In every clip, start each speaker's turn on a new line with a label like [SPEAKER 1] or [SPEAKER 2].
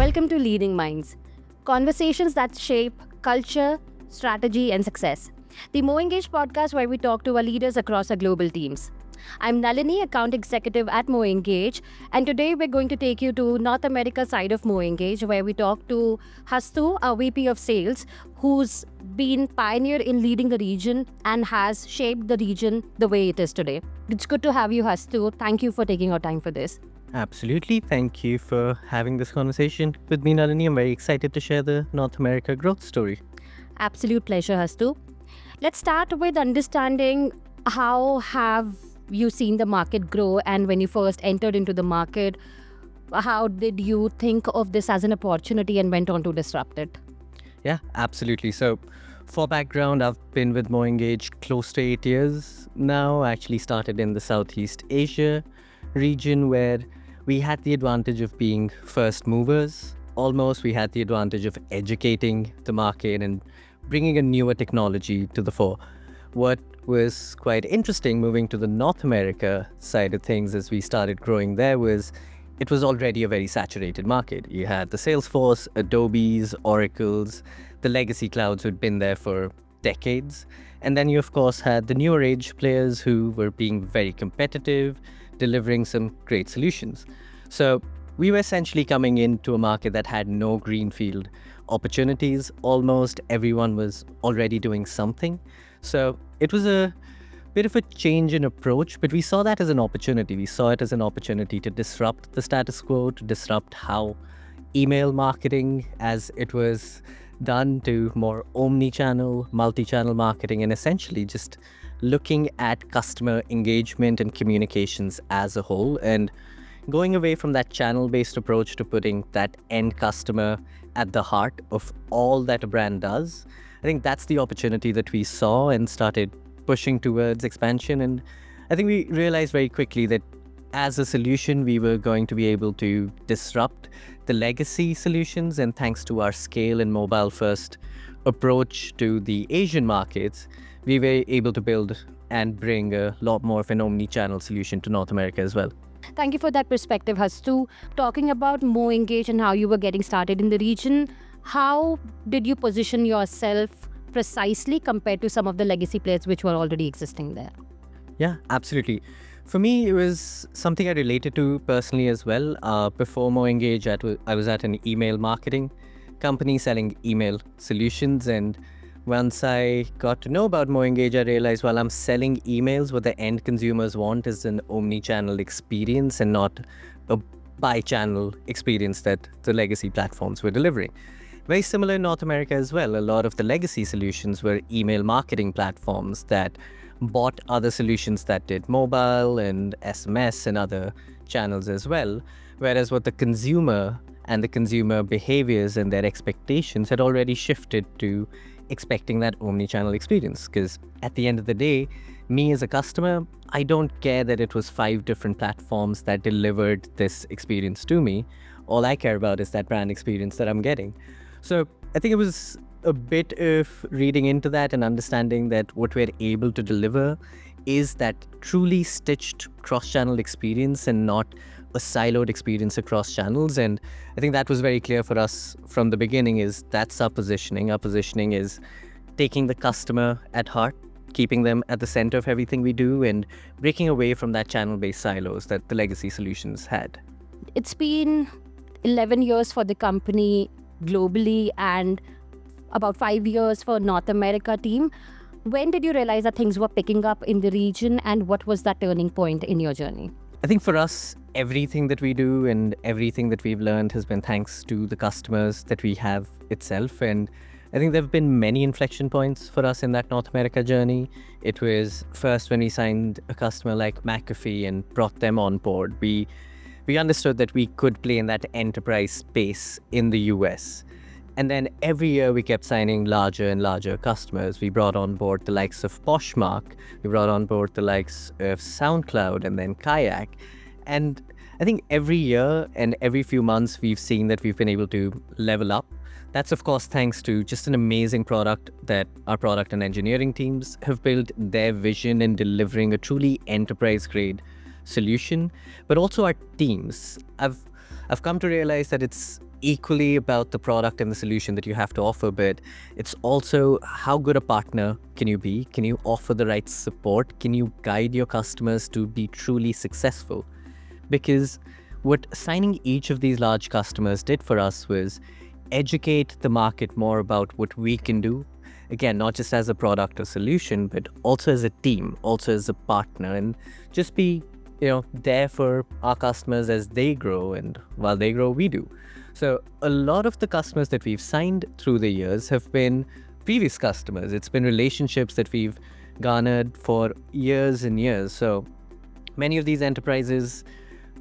[SPEAKER 1] Welcome to Leading Minds, conversations that shape culture, strategy, and success. The MoEngage podcast where we talk to our leaders across our global teams. I'm Nalini, account executive at MoEngage, and today we're going to take you to North America side of MoEngage, where we talk to Hastu, our VP of Sales, who's been pioneer in leading the region and has shaped the region the way it is today. It's good to have you, Hastu. Thank you for taking our time for this.
[SPEAKER 2] Absolutely. Thank you for having this conversation with me, Nalini. I'm very excited to share the North America growth story.
[SPEAKER 1] Absolute pleasure, Hastu. Let's start with understanding how have you seen the market grow, and when you first entered into the market, how did you think of this as an opportunity and went on to disrupt it?
[SPEAKER 2] Yeah, absolutely. So for background, I've been with MoEngage close to 8 years now. I actually started in the Southeast Asia region where we had the advantage of being first movers. Almost we had the advantage of educating the market and bringing a newer technology to the fore. What was quite interesting moving to the North America side of things as we started growing there was it was already a very saturated market. You had the Salesforce, Adobe's, Oracle's, the legacy clouds who'd been there for decades. And then you, of course, had the newer age players who were being very competitive, delivering some great solutions. So we were essentially coming into a market that had no greenfield opportunities. Almost everyone was already doing something. So it was a bit of a change in approach, but we saw that as an opportunity. We saw it as an opportunity to disrupt the status quo, to disrupt how email marketing as it was done to more omni-channel, multi-channel marketing, and essentially just looking at customer engagement and communications as a whole and going away from that channel-based approach to putting that end customer at the heart of all that a brand does. I think that's the opportunity that we saw and started pushing towards expansion. And I think we realized very quickly that as a solution, we were going to be able to disrupt the legacy solutions. And thanks to our scale and mobile-first approach to the Asian markets, we were able to build and bring a lot more of an omni-channel solution to North America as well.
[SPEAKER 1] Thank you for that perspective, Hastu. Talking about MoEngage and how you were getting started in the region, how did you position yourself precisely compared to some of the legacy players which were already existing there?
[SPEAKER 2] Yeah, absolutely. For me, it was something I related to personally as well. Before MoEngage, I was at an email marketing company selling email solutions. And once I got to know about MoEngage, I realized while I'm selling emails, what the end consumers want is an omni-channel experience and not a bi-channel experience that the legacy platforms were delivering. Very similar in North America as well. A lot of the legacy solutions were email marketing platforms that bought other solutions that did mobile and SMS and other channels as well. Whereas what the consumer and the consumer behaviors and their expectations had already shifted to expecting that omni-channel experience. Because at the end of the day, me as a customer, I don't care that it was 5 different platforms that delivered this experience to me. All I care about is that brand experience that I'm getting. So I think it was a bit of reading into that and understanding that what we're able to deliver is that truly stitched cross-channel experience and not a siloed experience across channels. And I think that was very clear for us from the beginning is that's our positioning. Our positioning is taking the customer at heart, keeping them at the center of everything we do and breaking away from that channel-based silos that the legacy solutions had.
[SPEAKER 1] It's been 11 years for the company globally and about 5 years for North America team. When did you realize that things were picking up in the region, and what was that turning point in your journey?
[SPEAKER 2] I think for us, everything that we do and everything that we've learned has been thanks to the customers that we have itself. And I think there have been many inflection points for us in that North America journey. It was first when we signed a customer like McAfee and brought them on board. We understood that we could play in that enterprise space in the US. And then every year we kept signing larger and larger customers. We brought on board the likes of Poshmark. We brought on board the likes of SoundCloud and then Kayak. And I think every year and every few months we've seen that we've been able to level up. That's of course thanks to just an amazing product that our product and engineering teams have built, their vision in delivering a truly enterprise grade solution, but also our teams. I've I've come to realize that it's equally about the product and the solution that you have to offer, but it's also how good a partner can you be? Can you offer the right support? Can you guide your customers to be truly successful? Because what signing each of these large customers did for us was educate the market more about what we can do. Again, not just as a product or solution, but also as a team, also as a partner, and just be, there for our customers as they grow, and while they grow, we do. So a lot of the customers that we've signed through the years have been previous customers. It's been relationships that we've garnered for years and years. So many of these enterprises,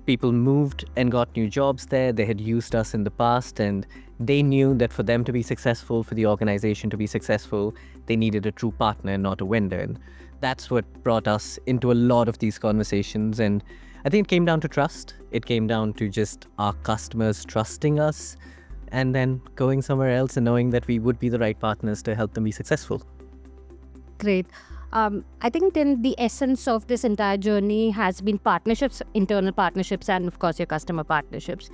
[SPEAKER 2] people moved and got new jobs there. They had used us in the past, and they knew that for them to be successful, for the organization to be successful, they needed a true partner and not a vendor. And that's what brought us into a lot of these conversations. And I think it came down to trust. It came down to just our customers trusting us and then going somewhere else and knowing that we would be the right partners to help them be successful.
[SPEAKER 1] Great. I think then the essence of this entire journey has been partnerships, internal partnerships, and of course your customer partnerships.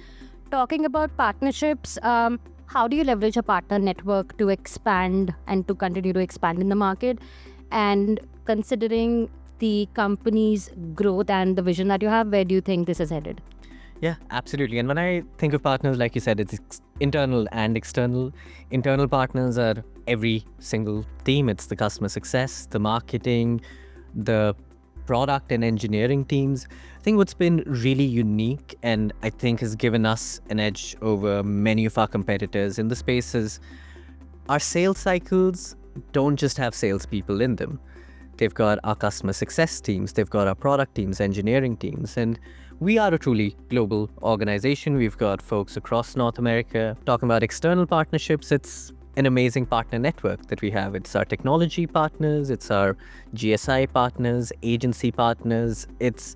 [SPEAKER 1] Talking about partnerships, how do you leverage a partner network to expand and to continue to expand in the market? And considering the company's growth and the vision that you have, where do you think this is headed?
[SPEAKER 2] Yeah, absolutely. And when I think of partners, like you said, it's internal and external. Internal partners are every single team. It's the customer success, the marketing, the product and engineering teams. I think what's been really unique and I think has given us an edge over many of our competitors in the space is our sales cycles don't just have salespeople in them. They've got our customer success teams, they've got our product teams, engineering teams, and we are a truly global organization. We've got folks across North America. Talking about external partnerships, it's an amazing partner network that we have. It's our technology partners, it's our GSI partners, agency partners. It's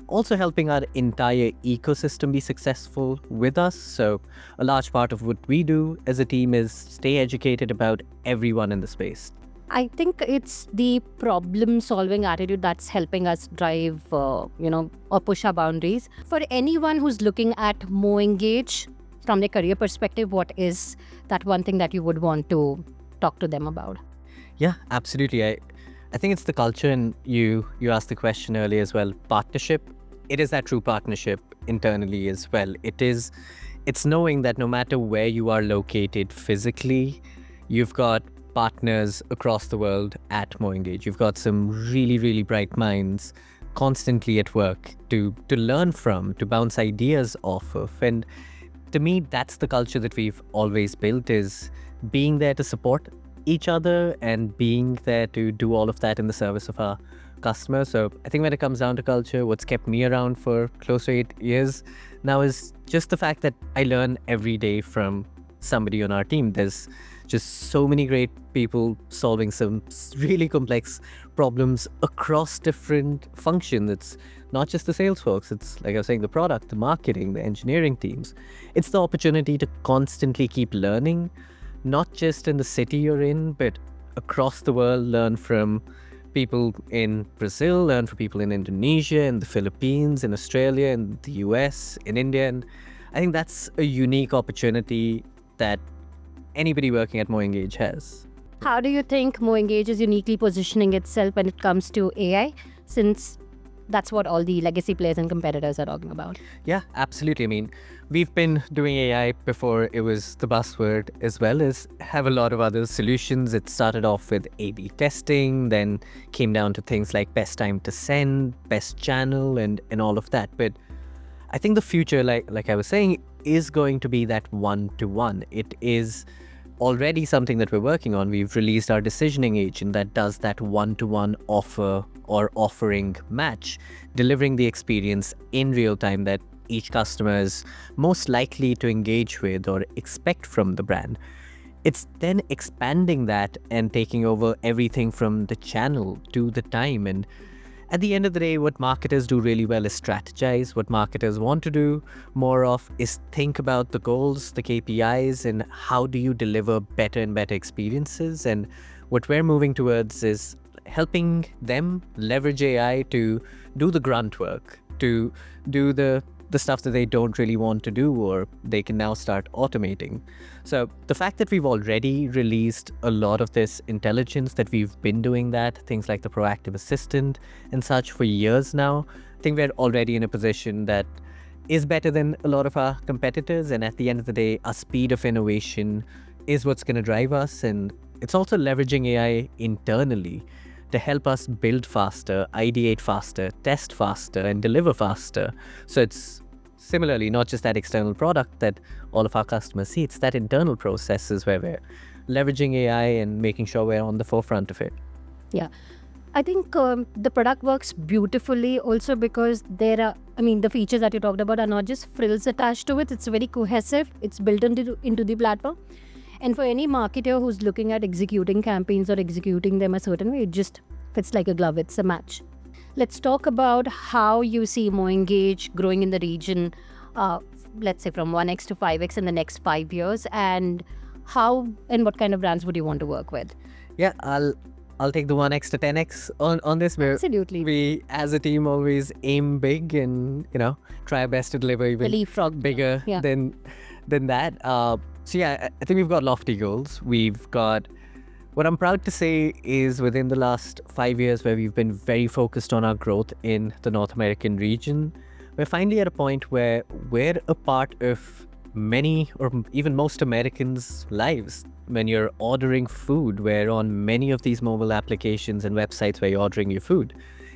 [SPEAKER 2] also helping our entire ecosystem be successful with us. So a large part of what we do as a team is stay educated about everyone in the space.
[SPEAKER 1] I think it's the problem-solving attitude that's helping us drive, or push our boundaries. For anyone who's looking at MoEngage from their career perspective, what is that one thing that you would want to talk to them about?
[SPEAKER 2] Yeah, absolutely. I think it's the culture, and you asked the question earlier as well. Partnership. It is that true partnership internally as well. It's knowing that no matter where you are located physically, you've got partners across the world at MoEngage. You've got some really, really bright minds constantly at work to learn from, to bounce ideas off of. And to me, that's the culture that we've always built, is being there to support each other and being there to do all of that in the service of our customers. So I think when it comes down to culture, what's kept me around for close to 8 years now is just the fact that I learn every day from somebody on our team. There's just so many great people solving some really complex problems across different functions. It's not just the sales folks. It's, like I was saying, the product, the marketing, the engineering teams. It's the opportunity to constantly keep learning, not just in the city you're in, but across the world. Learn from people in Brazil, learn from people in Indonesia, in the Philippines, in Australia, in the US, in India. And I think that's a unique opportunity that anybody working at MoEngage has.
[SPEAKER 1] How do you think MoEngage is uniquely positioning itself when it comes to AI, since that's what all the legacy players and competitors are talking about?
[SPEAKER 2] Yeah, absolutely. I mean, we've been doing AI before it was the buzzword, as well as have a lot of other solutions. It started off with A/B testing, then came down to things like best time to send, best channel, and all of that. But I think the future, like I was saying, is going to be that one-to-one. It is already something that we're working on. We've released our decisioning agent that does that one-to-one offer or offering match, delivering the experience in real time that each customer is most likely to engage with or expect from the brand. It's then expanding that and taking over everything from the channel to the time. And at the end of the day, what marketers do really well is strategize. What marketers want to do more of is think about the goals, the KPIs, and how do you deliver better and better experiences. And what we're moving towards is helping them leverage AI to do the grunt work, to do the the stuff that they don't really want to do, or they can now start automating. So the fact that we've already released a lot of this intelligence, that we've been doing that, things like the proactive assistant and such for years now, I think we're already in a position that is better than a lot of our competitors. And at the end of the day, our speed of innovation is what's going to drive us. And it's also leveraging AI internally to help us build faster, ideate faster, test faster, and deliver faster. So it's similarly not just that external product that all of our customers see, it's that internal processes where we're leveraging AI and making sure we're on the forefront of it.
[SPEAKER 1] Yeah. I think the product works beautifully also because the features that you talked about are not just frills attached to it. It's very cohesive. It's built into the platform. And for any marketer who's looking at executing campaigns or executing them a certain way, it just fits like a glove. It's a match. Let's talk about how you see MoEngage growing in the region, let's say from 1x to 5x in the next 5 years, and how and what kind of brands would you want to work with?
[SPEAKER 2] Yeah, I'll take the 1x to 10x on this.
[SPEAKER 1] Absolutely.
[SPEAKER 2] We as a team always aim big and, try our best to deliver even bigger than that. So yeah, I think we've got lofty goals. What I'm proud to say is within the last 5 years where we've been very focused on our growth in the North American region, we're finally at a point where we're a part of many or even most Americans' lives. When you're ordering food, we're on many of these mobile applications and websites where you're ordering your food.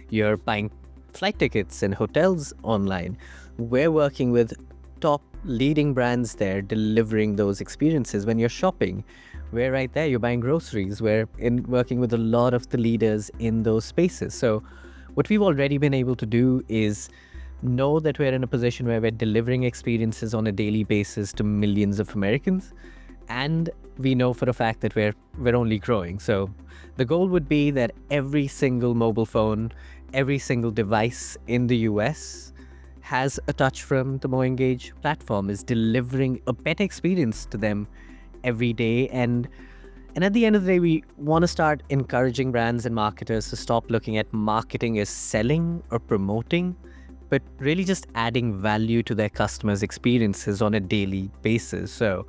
[SPEAKER 2] You're buying flight tickets and hotels online. We're working with top leading brands there, delivering those experiences. When you're shopping, we're right there. You're buying groceries. We're working with a lot of the leaders in those spaces. So what we've already been able to do is know that we're in a position where we're delivering experiences on a daily basis to millions of Americans. And we know for a fact that we're only growing. So the goal would be that every single mobile phone, every single device in the US has a touch from the MoEngage platform, is delivering a better experience to them every day. And at the end of the day, we want to start encouraging brands and marketers to stop looking at marketing as selling or promoting, but really just adding value to their customers' experiences on a daily basis. So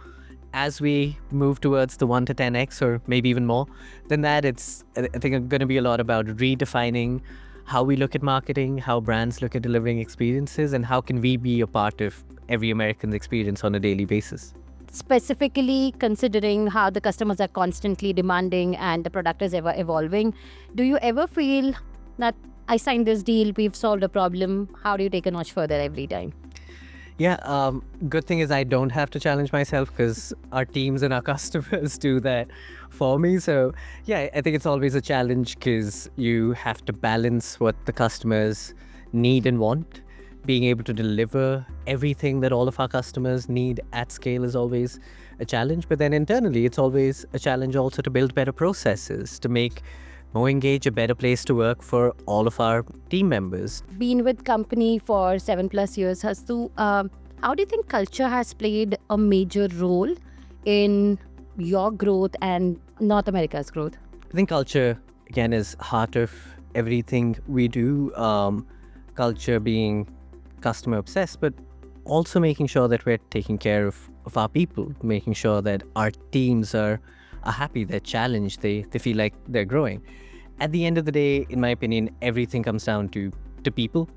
[SPEAKER 2] as we move towards the 1 to 10x or maybe even more than that, I think it's going to be a lot about redefining how we look at marketing, how brands look at delivering experiences, and how can we be a part of every American's experience on a daily basis.
[SPEAKER 1] Specifically considering how the customers are constantly demanding and the product is ever evolving, do you ever feel that I signed this deal, we've solved a problem? How do you take a notch further every time?
[SPEAKER 2] Yeah, good thing is I don't have to challenge myself because our teams and our customers do that for me. So yeah, I think it's always a challenge because you have to balance what the customers need and want. Being able to deliver everything that all of our customers need at scale is always a challenge. But then internally, it's always a challenge also to build better processes, to make MoEngage a better place to work for all of our team members.
[SPEAKER 1] Been with company for 7+ years, Hastu. How do you think culture has played a major role in your growth and North America's growth?
[SPEAKER 2] I think culture, again, is heart of everything we do. Culture being customer obsessed, but also making sure that we're taking care of our people, making sure that our teams are happy, they're challenged, they feel like they're growing. At the end of the day, in my opinion, everything comes down to people.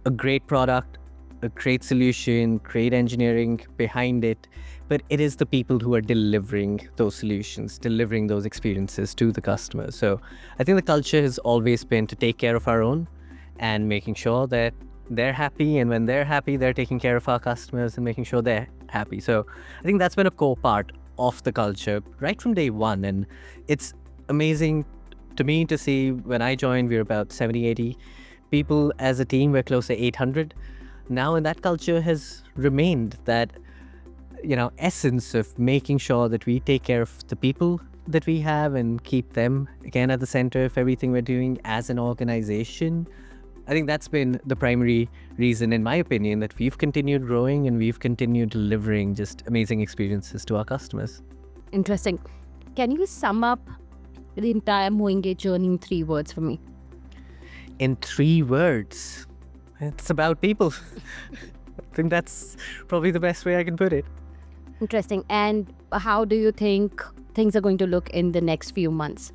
[SPEAKER 2] A great product, a great solution, great engineering behind it, but it is the people who are delivering those solutions, delivering those experiences to the customers. So I think the culture has always been to take care of our own and making sure that they're happy, and when they're happy, they're taking care of our customers and making sure they're happy. So I think that's been a core part of the culture right from day one. And it's amazing to me to see when I joined, we were about 70, 80 people as a team. We're close to 800 now, and that culture has remained that, essence of making sure that we take care of the people that we have and keep them, again, at the center of everything we're doing as an organization. I think that's been the primary reason, in my opinion, that we've continued growing and we've continued delivering just amazing experiences to our customers.
[SPEAKER 1] Interesting. Can you sum up the entire MoEngage journey in 3 words for me?
[SPEAKER 2] In 3 words, it's about people. I think that's probably the best way I can put it.
[SPEAKER 1] Interesting. And how do you think things are going to look in the next few months?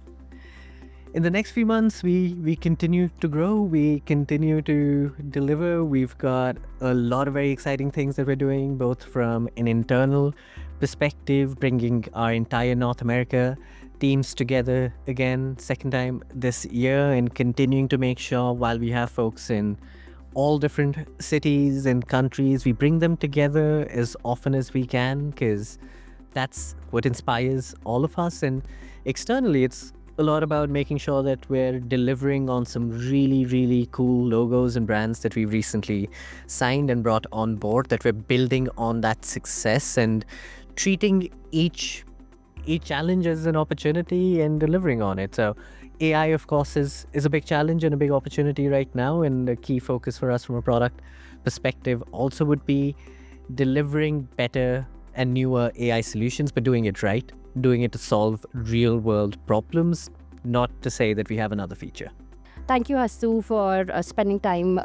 [SPEAKER 2] In the next few months, we continue to grow, we continue to deliver. We've got a lot of very exciting things that we're doing, both from an internal perspective, bringing our entire North America teams together again, second time this year, and continuing to make sure while we have folks in all different cities and countries, we bring them together as often as we can, because that's what inspires all of us. And externally, it's a lot about making sure that we're delivering on some really, really cool logos and brands that we've recently signed and brought on board, that we're building on that success and treating each challenge as an opportunity and delivering on it. So AI, of course, is a big challenge and a big opportunity right now. And a key focus for us from a product perspective also would be delivering better and newer AI solutions, but doing it right, doing it to solve real world problems, not to say that we have another feature.
[SPEAKER 1] Thank you, Hastu, for spending time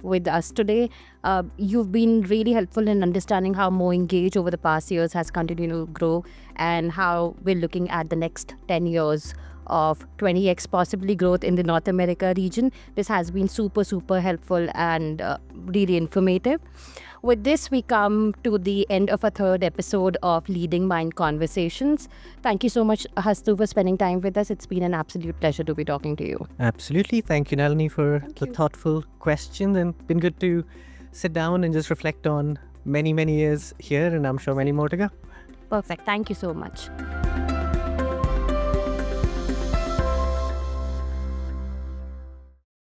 [SPEAKER 1] with us today. You've been really helpful in understanding how MoEngage over the past years has continued to grow, and how we're looking at the next 10 years of 20x possibly growth in the North America region. This has been super, super helpful and really informative. With this, we come to the end of a third episode of Leading Mind Conversations. Thank you so much, Hastu, for spending time with us. It's been an absolute pleasure to be talking to you.
[SPEAKER 2] Absolutely. Thank you, Nalini, for the thoughtful question, and been good to sit down and just reflect on many, many years here, and I'm sure many more to go.
[SPEAKER 1] Perfect. Thank you so much.